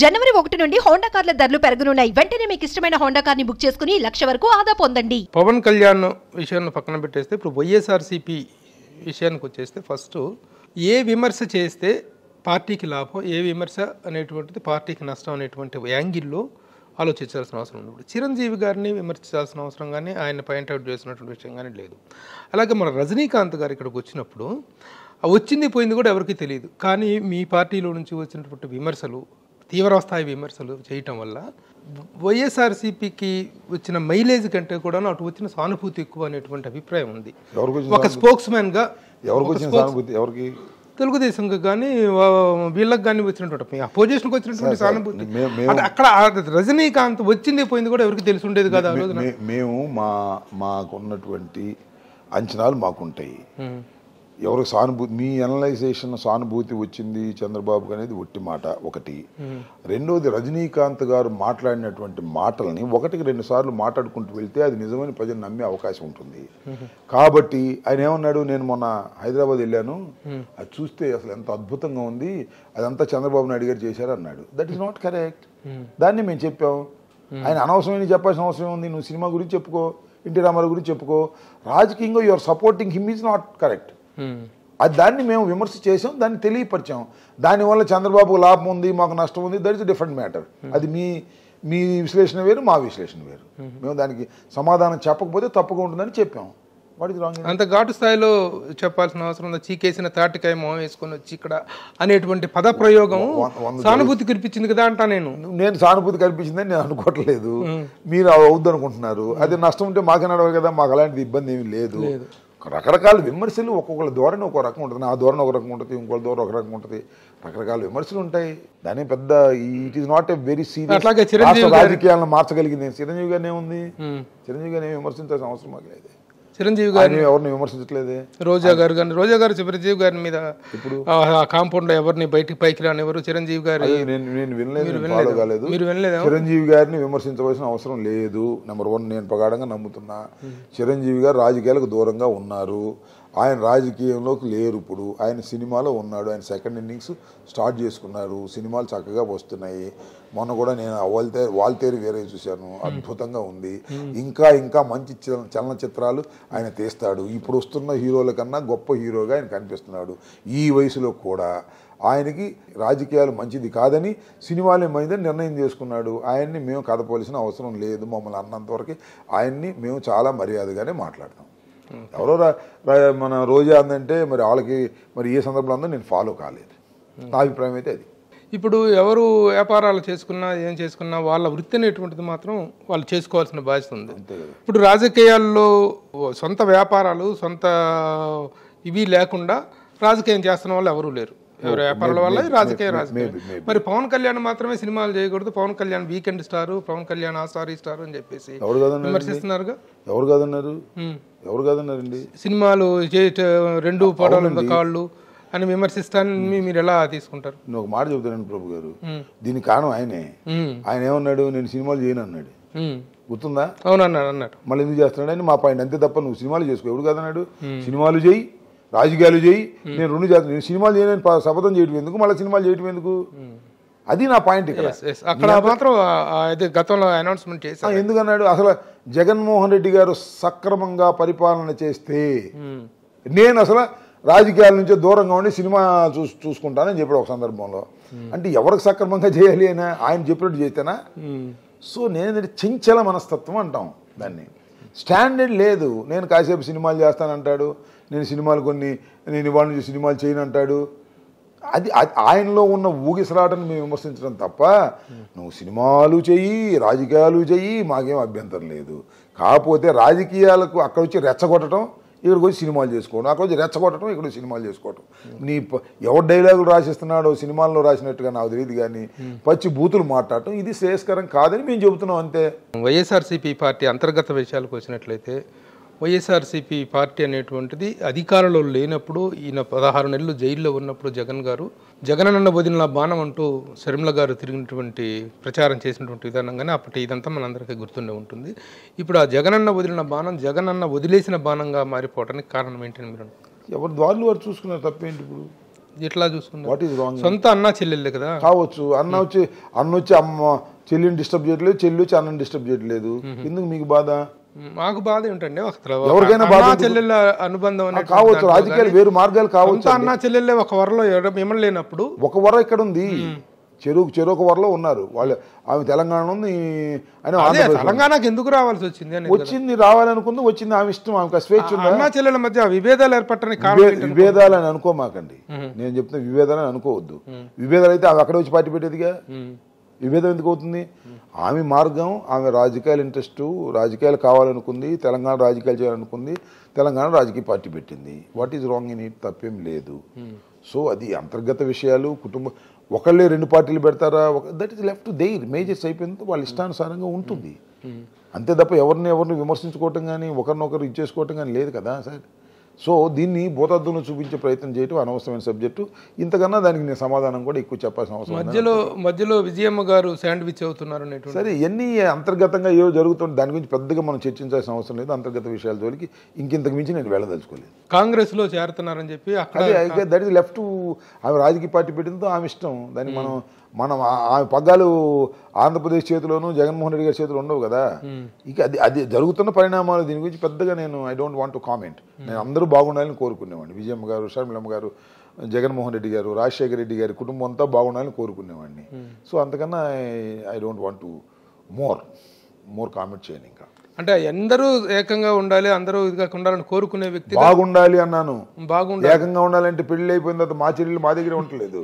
జనవరి 1 నుండి హోండా కార్ల ధరలు పెరగనున్నాయి. వెంటనే మీకు ఇష్టమైన హోండా కార్ని బుక్ చేసుకుని 1,00,000 వరకు ఆదా పొందండి. పవన్ కళ్యాణ్ విషయాన్ని పక్కన పెట్టేస్తే ఇప్పుడు వైఎస్ఆర్సీపీ విషయానికి వచ్చేస్తే ఫస్ట్ ఏ విమర్శ చేస్తే పార్టీకి లాభం, ఏ విమర్శ అనేటువంటిది పార్టీకి నష్టం అనేటువంటి యాంగిల్లో ఆలోచించాల్సిన అవసరం ఉంది. చిరంజీవి గారిని విమర్శించాల్సిన అవసరం కానీ ఆయన పాయింట్అవుట్ చేసినటువంటి విషయం కానీ లేదు. అలాగే మన రజనీకాంత్ గారు ఇక్కడికి వచ్చినప్పుడు వచ్చింది పోయింది కూడా ఎవరికీ తెలియదు. కానీ మీ పార్టీలో నుంచి వచ్చినటువంటి విమర్శలు, తీవ్రస్థాయి విమర్శలు చేయటం వల్ల వైఎస్ఆర్సీపీకి వచ్చిన మైలేజ్ కంటే కూడా అటు వచ్చిన సానుభూతి ఎక్కువ అనేటువంటి అభిప్రాయం ఉంది. ఒక స్పోక్స్ మ్యాన్గా తెలుగుదేశంకి కానీ వీళ్ళకి కానీ వచ్చినటువంటి అపోజిషన్కి వచ్చినటువంటి సానుభూతి అక్కడ రజనీకాంత్ వచ్చింది పోయింది కూడా ఎవరికి తెలిసి ఉండేది కదా. మేము మాకున్నటువంటి అంచనాలు మాకుంటాయి. ఎవరికి సానుభూతి, మీ అనలైజేషన్ సానుభూతి వచ్చింది చంద్రబాబుకి అనేది ఒట్టి మాట ఒకటి. రెండోది, రజనీకాంత్ గారు మాట్లాడినటువంటి మాటల్ని 1-2 సార్లు మాట్లాడుకుంటూ వెళ్తే అది నిజమైన ప్రజలు నమ్మే అవకాశం ఉంటుంది. కాబట్టి ఆయన ఏమన్నాడు, నేను మొన్న హైదరాబాద్ వెళ్ళాను, అది చూస్తే అసలు ఎంత అద్భుతంగా ఉంది, అదంతా చంద్రబాబు నాయుడు గారు చేశారు అన్నాడు. That is not correct. దాన్ని మేము చెప్పాం. ఆయన అనవసరమైన చెప్పాల్సిన అవసరం ఉంది. నువ్వు సినిమా గురించి చెప్పుకో, ఎన్టీ రామారావు గురించి చెప్పుకో, రాజకీయంగా your supporting him is not correct. అది దాన్ని మేము విమర్శ చేసాం, దాన్ని తెలియపరిచాం. దానివల్ల చంద్రబాబుకు లాభం ఉంది, మాకు నష్టం ఉంది, దట్ ఇస్ డిఫరెంట్ మ్యాటర్. అది మీ విశ్లేషణ వేరు, మా విశ్లేషణ వేరు. మేము దానికి సమాధానం చెప్పకపోతే తప్పుగా ఉంటుందని చెప్పాం. అంత ఘాటు స్థాయిలో చెప్పాల్సిన అవసరం ఉంది. చీకేసిన తాటికాయ మొహం వేసుకొని వచ్చి ఇక్కడ అనేటువంటి పద ప్రయోగం సానుభూతి కల్పించింది కదా అంటా. నేను సానుభూతి కల్పించిందని నేను అనుకోవట్లేదు, మీరు అవుద్దు అనుకుంటున్నారు. అది నష్టం ఉంటే మాకే నడవాలి కదా, మాకు అలాంటిది ఇబ్బంది ఏమి లేదు. రకరకాల విమర్శలు, ఒక్కొక్కళ్ళ ధోరణి ఒక రకం ఉంటుంది, నా ధోరణి ఒక రకం ఉంటుంది, ఇంకొకళ్ళ ధోరణి ఒక రకం ఉంటుంది, రకరకాల విమర్శలు ఉంటాయి. దాని పెద్ద it is not a very serious. రాజకీయాలను మార్చగలిగింది చిరంజీవి గారిని ఏముంది, చిరంజీవి గారిని విమర్శించాల్సిన అవసరం మాకు లేదు. చిరంజీవి గారిని ఎవరిని విమర్శించట్లేదే. రోజా గారు కానీ, రోజా గారు చిరంజీవి గారి మీద ఇప్పుడు కాంపౌండ్ ఎవరిని బయటికి పైకి రానివ్వరు. చిరంజీవి గారి నేను వినలేదు. చిరంజీవి గారిని విమర్శించవలసిన అవసరం లేదు. నెంబర్ 1 నేను ప్రగాఢంగా నమ్ముతున్నా. చిరంజీవి గారు రాజకీయాలకు దూరంగా ఉన్నారు, ఆయన రాజకీయంలోకి లేరు. ఇప్పుడు ఆయన సినిమాలో ఉన్నాడు, ఆయన సెకండ్ ఇన్నింగ్స్ స్టార్ట్ చేసుకున్నారు, సినిమాలు చక్కగా వస్తున్నాయి. మొన్న కూడా నేను వాల్తేరు వేరే చూశాను, అద్భుతంగా ఉంది. ఇంకా మంచి చలనచిత్రాలు ఆయన తీస్తాడు. ఇప్పుడు వస్తున్న హీరోల కన్నా గొప్ప హీరోగా ఆయన కనిపిస్తున్నాడు. ఈ వయసులో కూడా ఆయనకి రాజకీయాలు మంచిది కాదని, సినిమాలే మంచిదని నిర్ణయం చేసుకున్నాడు. ఆయన్ని మేము కదపవలసిన అవసరం లేదు. మమ్మల్ని అన్నంతవరకు ఆయన్ని మేము చాలా మర్యాదగానే మాట్లాడతాం. ఎవరో మన రోజా అందంటే మరి వాళ్ళకి మరి ఏ సందర్భంలో అందో నేను ఫాలో కాలేదు. నా అభిప్రాయం అయితే అది. ఇప్పుడు ఎవరు వ్యాపారాలు చేసుకున్నా ఏం చేసుకున్నా వాళ్ళ వృత్తి అనేటువంటిది మాత్రం వాళ్ళు చేసుకోవాల్సిన బాధ్యత ఉంది. ఇప్పుడు రాజకీయాల్లో సొంత వ్యాపారాలు, సొంత ఇవి లేకుండా రాజకీయం చేస్తున్న వాళ్ళు ఎవరూ లేరు. ఎవరు వ్యాపారాల వల్ల రాజకీయం. మరి పవన్ కళ్యాణ్ మాత్రమే సినిమాలు చేయకూడదు, పవన్ కళ్యాణ్ వీకెండ్ స్టార్, పవన్ కళ్యాణ్ ఆ స్టార్ ఈ స్టార్ అని చెప్పేసి విమర్శిస్తున్నారుగా. ఎవరు కాదన్నారండి? సినిమాలు 2 పడాలు కాళ్ళు అని విమర్శిస్తానని మీరు ఎలా తీసుకుంటారు? నేను ఒక మాట చెబుతానండి ప్రభు గారు, దీనికి కారణం ఆయనే. ఆయన ఏమన్నాడు, నేను సినిమాలు చేయను అన్నాడు. గుర్తుందా? అవునన్నాడు. మళ్ళీ ఎందుకు చేస్తున్నాడు అని మా పాయింట్. అంతే తప్ప నువ్వు సినిమాలు చేసుకో. ఎవడు కాదన్నాడు? సినిమాలు చేయి, రాజకీయాలు చేయి, నేను 2 చేస్తాను. నేను సినిమాలు చేయని శపథం చేయటం ఎందుకు, మళ్ళీ సినిమాలు చేయటం ఎందుకు? అది నా పాయింట్. ఇక్కడ అక్కడ మాత్రం గతంలో అనౌన్స్మెంట్ చేశారు. ఎందుకన్నాడు? అసలు జగన్మోహన్ రెడ్డి గారు సక్రమంగా పరిపాలన చేస్తే నేను అసలు రాజకీయాల నుంచే దూరంగా ఉండి సినిమా చూసుకుంటానని చెప్పాడు ఒక సందర్భంలో. అంటే ఎవరికి సక్రమంగా చేయాలి అయినా ఆయన చెప్పినట్టు చేస్తేనా? సో నేను చంచల మనస్తత్వం అంటాం దాన్ని. స్టాండర్డ్ లేదు. నేను కాసేపు సినిమాలు చేస్తానంటాడు, నేను ఇవాళ నుంచి సినిమాలు చేయను అంటాడు. అది ఆయనలో ఉన్న ఊగిసలాటను మేము విమర్శించడం తప్ప, నువ్వు సినిమాలు చెయ్యి, రాజకీయాలు చెయ్యి, మాకేం అభ్యంతరం లేదు. కాకపోతే రాజకీయాలకు అక్కడ వచ్చి రెచ్చగొట్టడం, ఇక్కడికి వచ్చి సినిమాలు చేసుకోవడం, అక్కడ వచ్చి రెచ్చగొట్టడం, ఇక్కడ సినిమాలు చేసుకోవడం. ఎవరు డైలాగులు రాసిస్తున్నాడో సినిమాల్లో రాసినట్టుగా నాకు తెలియదు, కానీ పచ్చి బూతులు మాట్లాడటం ఇది శ్రేయస్కరం కాదని మేము చెబుతున్నాం అంతే. వైఎస్ఆర్సీపీ పార్టీ అంతర్గత విషయాలకు వచ్చినట్లయితే, వైఎస్ఆర్సీపీ పార్టీ అనేటువంటిది అధికారంలో లేనప్పుడు, ఈయన 16 నెలలు జైల్లో ఉన్నప్పుడు జగనన్న వదిలిన బాణం అంటూ శర్మిల గారు తిరిగినటువంటి ప్రచారం చేసినటువంటి విధానంగానే అప్పటి ఇదంతా మనందరికీ గుర్తుండే ఉంటుంది. ఇప్పుడు ఆ జగనన్న వదిలిన బాణం జగనన్న వదిలేసిన బాణంగా మారిపోవడానికి కారణం ఏంటని మీరు? ఎవరి దారులు వారు చూసుకున్నారు, తప్పేంటి? ఇప్పుడు ఎట్లా చూసుకున్నారు? What is wrong? సొంత అన్న చెల్లెళ్ళే కదా కావచ్చు. అన్న వచ్చి అమ్మ చెల్లిని డిస్టర్బ్ చేయట్లేదు, చెల్లి వచ్చి అన్నని డిస్టర్బ్ చేయట్లేదు. ఎందుకు మీకు బాధ? మాకు బాధ ఏంటండి, ఎవరికైనా బాధ చెల్లెళ్ళ అనుబంధం కావచ్చు. రాజకీయాలు వేరు మార్గాలు కావచ్చు. అన్న చెల్లెళ్ళే ఒక వరలో మిమ్మల్ని లేనప్పుడు ఒక వర ఇక్కడ ఉంది, చెరుకు వరలో ఉన్నారు వాళ్ళు. ఆమె తెలంగాణ ఉంది అని తెలంగాణకి ఎందుకు రావాల్సి వచ్చింది అని వచ్చింది, రావాలనుకుంది, వచ్చింది. ఆమె ఇష్టం, ఆమెకు స్వేచ్ఛ ఉంది. అన్న చెల్లెల మధ్య విభేదాలు ఏర్పడటానికి విభేదాలు అని అనుకోమాకండి. నేను చెప్తున్నా విభేదాలు అని అనుకోవద్దు. విభేదాలు అయితే ఆమె అక్కడ వచ్చి పార్టీ పెట్టేదిగా. విభేదం ఎందుకు అవుతుంది? ఆమె మార్గం, ఆమె రాజకీయాల ఇంట్రెస్ట్, రాజకీయాలు కావాలనుకుంది, తెలంగాణ రాజకీయాలు చేయాలనుకుంది, తెలంగాణ రాజకీయ పార్టీ పెట్టింది. What is wrong in it? తప్పేం లేదు. సో అది అంతర్గత విషయాలు. కుటుంబం ఒకళ్ళే 2 పార్టీలు పెడతారా? That is left their majors అయిపోయింది, వాళ్ళ ఇష్టానుసారంగా ఉంటుంది అంతే తప్ప ఎవరిని విమర్శించుకోవటం కానీ ఒకరినొకరు ఇచ్చేసుకోవటం కానీ లేదు కదా సార్. సో దీన్ని భూతద్దంలో చూపించే ప్రయత్నం చేయటం అనవసరమైన సబ్జెక్టు. ఇంతకన్నా దానికి నేను సమాధానం కూడా ఎక్కువ చెప్పాల్సిన అవసరం. మధ్యలో విజయమ్మ గారు శాండ్విచ్ అవుతున్నారు. సరే, ఇవన్నీ అంతర్గతంగా ఏవో జరుగుతుంది, దాని గురించి పెద్దగా మనం చర్చించాల్సిన అవసరం లేదు. అంతర్గత విషయాల జోలికి ఇంకింతకు మించి నేను వెళ్ళదలుచుకోలేదు. కాంగ్రెస్ లో చేరుతున్నారని చెప్పి అదే దట్ ఈస్ లెఫ్ట్. ఆమె రాజకీయ పార్టీ పెట్టిందో ఆమె ఇష్టం. దాన్ని మనం ఆమె పగ్గాలు ఆంధ్రప్రదేశ్ చేతిలోనూ జగన్మోహన్ రెడ్డి గారి చేతిలో ఉండవు కదా. ఇక అది జరుగుతున్న పరిణామాలు, దీని గురించి పెద్దగా నేను I don't want to comment. నేను అందరూ బాగుండాలని కోరుకునేవాడిని. విజయమ్మ గారు, షర్మిలమ్మ గారు, జగన్మోహన్ రెడ్డి గారు, రాజశేఖర రెడ్డి గారి కుటుంబం అంతా బాగుండాలని కోరుకునేవాడిని. సో అంతకన్నా I don't want to more comment చేయను. ఇంకా అంటే అందరూ ఏకంగా ఉండాలి, అందరూ ఇదిగా ఉండాలని కోరుకునే వ్యక్తి. బాగుండాలి అన్నాను. ఏకంగా ఉండాలంటే పెళ్లి అయిపోయిన తర్వాత మా చెల్లెలు మా దగ్గర ఉండట్లేదు.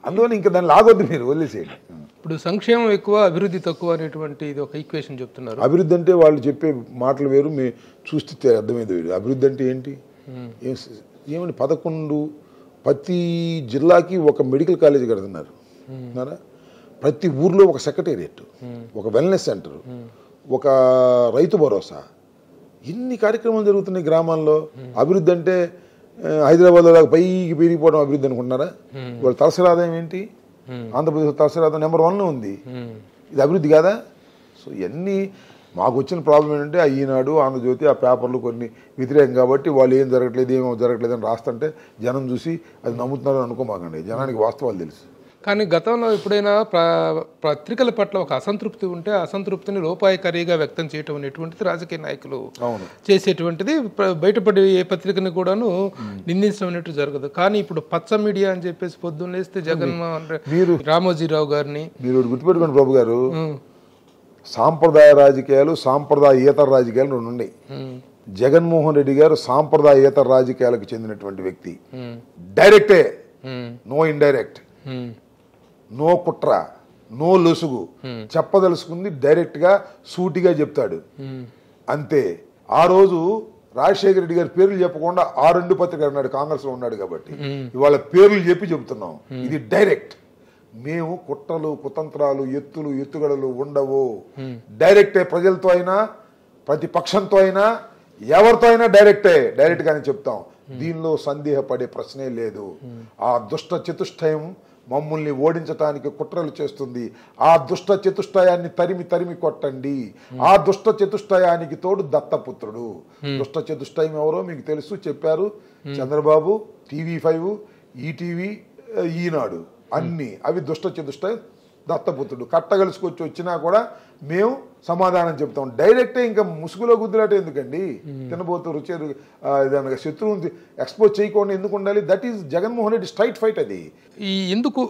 అందువల్ల ఇంకా దాన్ని లాగొద్దు, మీరు వదిలేసేయండి. ఇప్పుడు సంక్షేమం ఎక్కువ, అభివృద్ధి తక్కువ అనేటువంటి ఇది ఒక ఈక్వేషన్ చెప్తున్నారు. అభివృద్ధి అంటే వాళ్ళు చెప్పే మాటలు వేరు, చూస్తే అర్థమైంది వేరు. అభివృద్ధి అంటే ఏంటి? ఏమండి 11 ప్రతి జిల్లాకి ఒక మెడికల్ కాలేజ్ కడుతున్నారు. ప్రతి ఊర్లో ఒక సెక్రటేరియట్, ఒక వెల్నెస్ సెంటర్, ఒక రైతు భరోసా, ఇన్ని కార్యక్రమాలు జరుగుతున్నాయి గ్రామాల్లో. అభివృద్ధి అంటే హైదరాబాద్లో పైకి పెరిగిపోవడం అభివృద్ధి అనుకుంటున్నారా? వాళ్ళ తలసరి ఆదాయం ఏంటి? ఆంధ్రప్రదేశ్ తలసరి ఆదాయం నెంబర్ 1 ఉంది. ఇది అభివృద్ధి కాదా? సో ఇవన్నీ మాకు వచ్చిన ప్రాబ్లం ఏంటంటే, ఈనాడు, ఆంధ్రజ్యోతి, ఆ పేపర్లు కొన్ని వ్యతిరేకం కాబట్టి వాళ్ళు ఏం జరగట్లేదు అని రాస్తుంటే జనం చూసి అది నమ్ముతున్నారని అనుకోమాకండి. జనానికి వాస్తవాలు తెలుసు. కానీ గతంలో ఎప్పుడైనా పత్రికల పట్ల ఒక అసంతృప్తి ఉంటే ఆ అసంతృప్తిని లోపాయకారిగా వ్యక్తం చేయటం అనేటువంటిది రాజకీయ నాయకులు చేసేటువంటిది. బయటపడి ఏ పత్రికని కూడాను నిందించడం అనేట్టు జరగదు. కానీ ఇప్పుడు పచ్చ మీడియా అని చెప్పేసి పొద్దున్న లేస్తే జగన్మోహన్ రామోజీరావు గారిని మీరు గుర్తుపెట్టుకోండి బాబు గారు. సాంప్రదాయ రాజకీయాలు, సాంప్రదాయేతర రాజకీయాలు 2 ఉన్నాయి. జగన్మోహన్ రెడ్డి గారు సాంప్రదాయేతర రాజకీయాలకు చెందినటువంటి వ్యక్తి. డైరెక్టే, నో ఇండైరెక్ట్, నో కుట్ర, నో లొసుగు. చెప్పదలుచుకుంది డైరెక్ట్ గా సూటిగా చెప్తాడు అంతే. ఆ రోజు రాజశేఖర రెడ్డి గారి పేర్లు చెప్పకుండా 6 పత్రిక అన్నాడు, కాంగ్రెస్ లో ఉన్నాడు కాబట్టి. ఇవాళ పేర్లు చెప్పి చెబుతున్నాం. ఇది డైరెక్ట్. మేము కుట్రలు, కుతంత్రాలు, ఎత్తుగడలు ఉండవు. డైరెక్టే. ప్రజలతో అయినా, ప్రతిపక్షంతో అయినా, ఎవరితో అయినా డైరెక్ట్ గానే చెప్తాం. దీనిలో సందేహపడే ప్రశ్నే లేదు. ఆ దుష్ట చతుష్టయం మమ్మల్ని ఓడించడానికి కుట్రలు చేస్తుంది. ఆ దుష్ట చతుష్టయాన్ని తరిమి కొట్టండి. ఆ దుష్ట చతుష్టయానికి తోడు దత్తపుత్రుడు. దుష్ట చతుష్టయం ఎవరో మీకు తెలుసు, చెప్పారు. చంద్రబాబు, TV5, ఈటీవీ, ఈనాడు, అన్ని అవి దుష్ట చతుష్టయం. దత్తపుత్రుడు కట్టగలుసుకొచ్చి వచ్చినా కూడా మేము సమాధానం చెప్తాం. డైరెక్టే. ఇంకా ముసుగులో గుద్దులాట ఎందుకండి? తినబోతూ రుచి దానికి శత్రువుని ఎక్స్పోజ్ చేయకుండా ఎందుకు ఉండాలి? That is Jaganmohan Reddy straight fight. అది ఎందుకు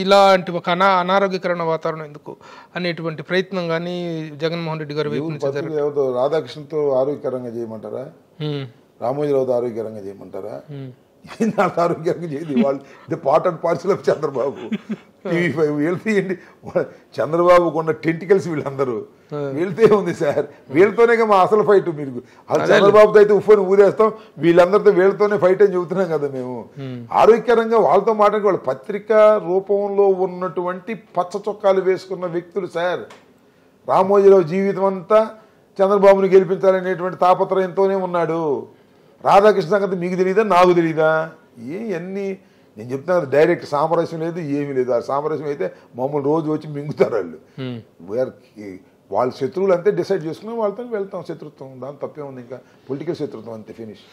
ఇలాంటి ఒక అనారోగ్యకరమైన వాతావరణం ఎందుకు అనేటువంటి ప్రయత్నం కానీ జగన్మోహన్ రెడ్డి గారు రాధాకృష్ణతో ఆరోగ్యకరంగా చేయమంటారా? రామోజీరావుతో ఆరోగ్యకరంగా చేయమంటారా? ఆరోగ్యంగా చేయదు. వాళ్ళు the part and parcel of Chandrababu. TV5 వెళ్తేయండి, చంద్రబాబుకు ఉన్న టెంటికల్స్ వీళ్ళందరూ వెళ్తే ఉంది సార్. వీళ్ళతోనే మా అసలు ఫైట్. మీరు చంద్రబాబుతో అయితే ఉఫ్ఫని ఊదేస్తాం, వీళ్ళందరితో వీళ్ళతోనే ఫైట్ అని చెబుతున్నాం కదా మేము. ఆరోగ్యకరంగా వాళ్ళతో మాట్లాడి వాళ్ళు పత్రికా రూపంలో ఉన్నటువంటి పచ్చ చొక్కాలు వేసుకున్న వ్యక్తులు సార్. రామోజీరావు జీవితం అంతా చంద్రబాబుని గెలిపించాలనేటువంటి తాపత్రయంతోనే ఉన్నాడు. రాధాకృష్ణ సంగతి మీకు తెలియదా, నాకు తెలియదా? అన్నీ నేను చెప్తున్నా. డైరెక్ట్ సామరస్యం లేదు, ఏమీ లేదు. ఆ సామరస్యం అయితే మమ్మల్ని రోజు వచ్చి మింగుతారు వాళ్ళు. వాళ్ళ శత్రువులు అంతే డిసైడ్ చేసుకుని వాళ్ళతో వెళ్తాం. శత్రుత్వం దాని తప్పే ఉంది. ఇంకా పొలిటికల్ శత్రుత్వం అంతే, ఫినిష్.